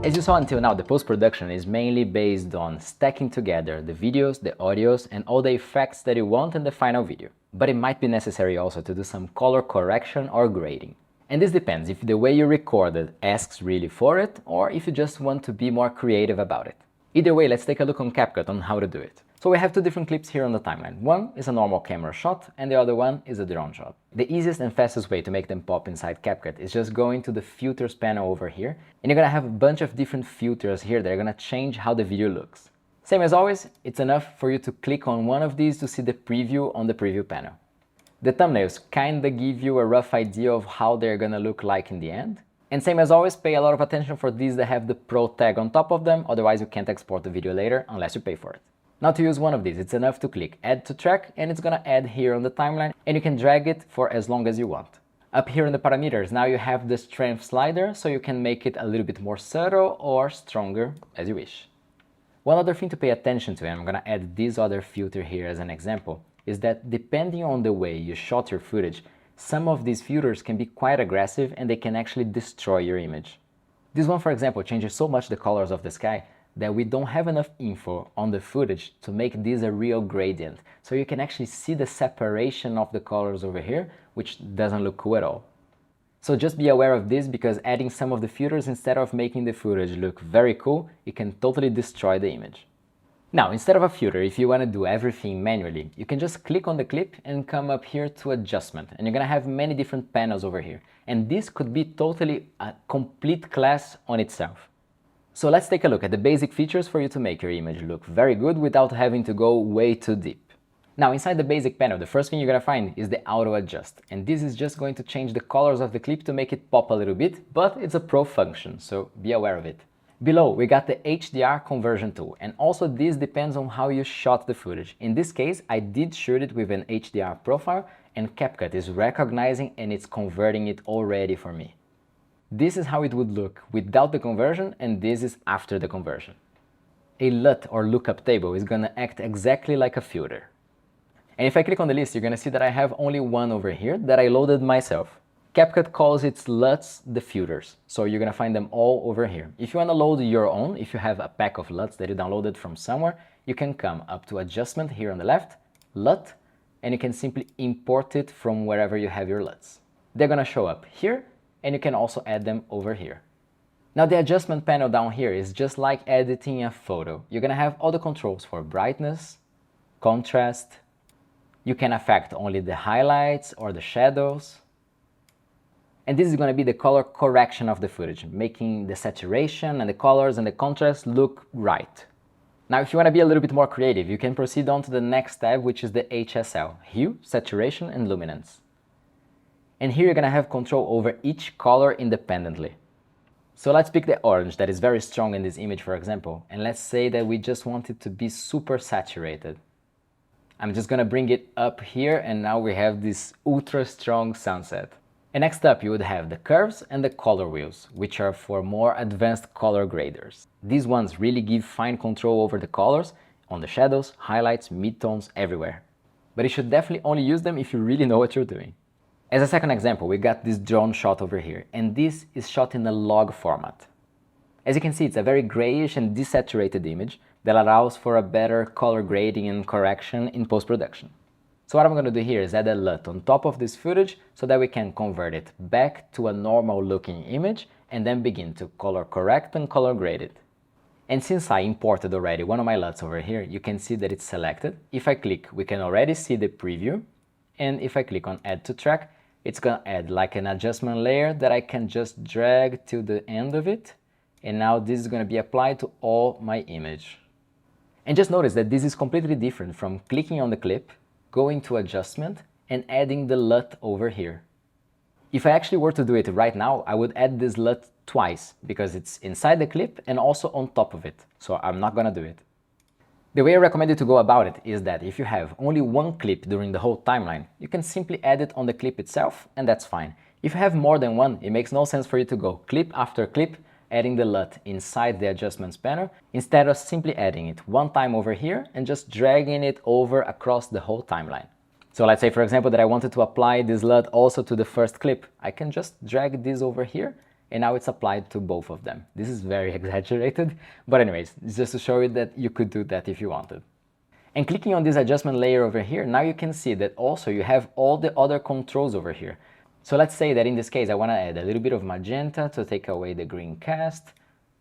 As you saw until now, the post-production is mainly based on stacking together the videos, the audios, and all the effects that you want in the final video. But it might be necessary also to do some color correction or grading. And this depends if the way you recorded asks really for it, or if you just want to be more creative about it. Either way, let's take a look on CapCut on how to do it. So we have two different clips here on the timeline. One is a normal camera shot and the other one is a drone shot. The easiest and fastest way to make them pop inside CapCut is just going to the filters panel over here, and you're gonna have a bunch of different filters here that are gonna change how the video looks. Same as always, it's enough for you to click on one of these to see the preview on the preview panel. The thumbnails kinda give you a rough idea of how they're gonna look like in the end. And same as always, pay a lot of attention for these that have the Pro tag on top of them, otherwise you can't export the video later unless you pay for it. Now to use one of these, it's enough to click Add to Track and it's gonna add here on the timeline and you can drag it for as long as you want. Up here in the parameters, now you have the strength slider, so you can make it a little bit more subtle or stronger as you wish. One other thing to pay attention to, and I'm gonna add this other filter here as an example, is that depending on the way you shot your footage, some of these filters can be quite aggressive and they can actually destroy your image. This one, for example, changes so much the colors of the sky that we don't have enough info on the footage to make this a real gradient. So you can actually see the separation of the colors over here, which doesn't look cool at all. So just be aware of this, because adding some of the filters instead of making the footage look very cool, it can totally destroy the image. Now, instead of a filter, if you want to do everything manually, you can just click on the clip and come up here to adjustment, and you're gonna have many different panels over here. And this could be totally a complete class on itself. So let's take a look at the basic features for you to make your image look very good without having to go way too deep. Now, inside the basic panel, the first thing you're gonna find is the auto adjust, and this is just going to change the colors of the clip to make it pop a little bit, but it's a pro function, so be aware of it. Below, we got the HDR conversion tool, and also this depends on how you shot the footage. In this case, I did shoot it with an HDR profile, and CapCut is recognizing and it's converting it already for me. This is how it would look without the conversion, and this is after the conversion. A LUT or lookup table is gonna act exactly like a filter. And if I click on the list, you're gonna see that I have only one over here that I loaded myself. CapCut calls its LUTs the filters, so you're gonna find them all over here. If you wanna load your own, if you have a pack of LUTs that you downloaded from somewhere, you can come up to Adjustment here on the left, LUT, and you can simply import it from wherever you have your LUTs. They're gonna show up here, and you can also add them over here. Now the adjustment panel down here is just like editing a photo. You're gonna have all the controls for brightness, contrast. You can affect only the highlights or the shadows. And this is gonna be the color correction of the footage, making the saturation and the colors and the contrast look right. Now if you wanna be a little bit more creative, you can proceed on to the next tab, which is the HSL, Hue, Saturation and Luminance. And here you're gonna have control over each color independently. So let's pick the orange that is very strong in this image, for example, and let's say that we just want it to be super saturated. I'm just gonna bring it up here, and now we have this ultra strong sunset. And next up you would have the curves and the color wheels, which are for more advanced color graders. These ones really give fine control over the colors on the shadows, highlights, midtones, everywhere. But you should definitely only use them if you really know what you're doing. As a second example, we got this drone shot over here, and this is shot in a log format. As you can see, it's a very grayish and desaturated image that allows for a better color grading and correction in post-production. So what I'm going to do here is add a LUT on top of this footage so that we can convert it back to a normal looking image and then begin to color correct and color grade it. And since I imported already one of my LUTs over here, you can see that it's selected. If I click, we can already see the preview, and if I click on Add to Track, it's gonna add like an adjustment layer that I can just drag to the end of it, and now this is gonna be applied to all my image. And just notice that this is completely different from clicking on the clip, going to adjustment, and adding the LUT over here. If I actually were to do it right now, I would add this LUT twice, because it's inside the clip and also on top of it, so I'm not gonna do it. The way I recommend you to go about it is that if you have only one clip during the whole timeline, you can simply add it on the clip itself, and that's fine. If you have more than one, it makes no sense for you to go clip after clip, adding the LUT inside the adjustments panel, instead of simply adding it one time over here and just dragging it over across the whole timeline. So let's say, for example, that I wanted to apply this LUT also to the first clip. I can just drag this over here and now it's applied to both of them. This is very exaggerated, but anyways, it's just to show you that you could do that if you wanted. And clicking on this adjustment layer over here, now you can see that also you have all the other controls over here. So let's say that in this case I want to add a little bit of magenta to take away the green cast.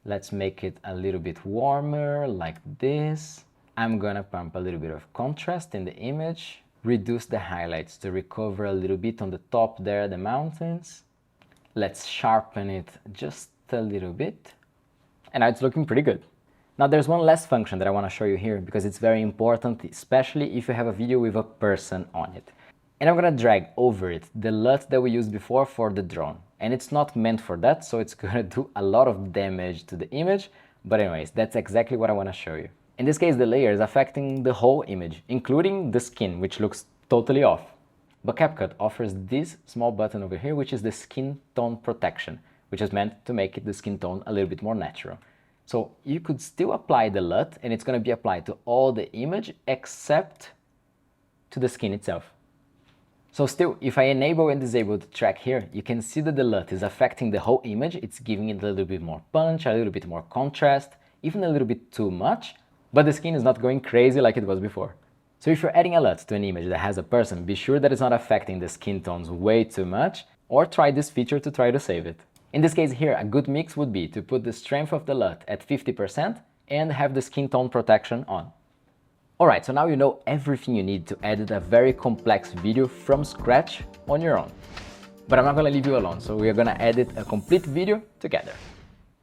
Let's make it a little bit warmer, like this. I'm gonna pump a little bit of contrast in the image, reduce the highlights to recover a little bit on the top there, the mountains. Let's sharpen it just a little bit. And now it's looking pretty good. Now there's one last function that I want to show you here because it's very important, especially if you have a video with a person on it. And I'm gonna drag over it the LUT that we used before for the drone. And it's not meant for that, so it's gonna do a lot of damage to the image. But anyways, that's exactly what I want to show you. In this case, the layer is affecting the whole image, including the skin, which looks totally off. But CapCut offers this small button over here, which is the skin tone protection, which is meant to make the skin tone a little bit more natural. So you could still apply the LUT, and it's going to be applied to all the image except to the skin itself. So still, if I enable and disable the track here, you can see that the LUT is affecting the whole image. It's giving it a little bit more punch, a little bit more contrast, even a little bit too much, but the skin is not going crazy like it was before. So if you're adding a LUT to an image that has a person, be sure that it's not affecting the skin tones way too much, or try this feature to try to save it. In this case here, a good mix would be to put the strength of the LUT at 50% and have the skin tone protection on. Alright, so now you know everything you need to edit a very complex video from scratch on your own. But I'm not gonna leave you alone, so we're gonna edit a complete video together.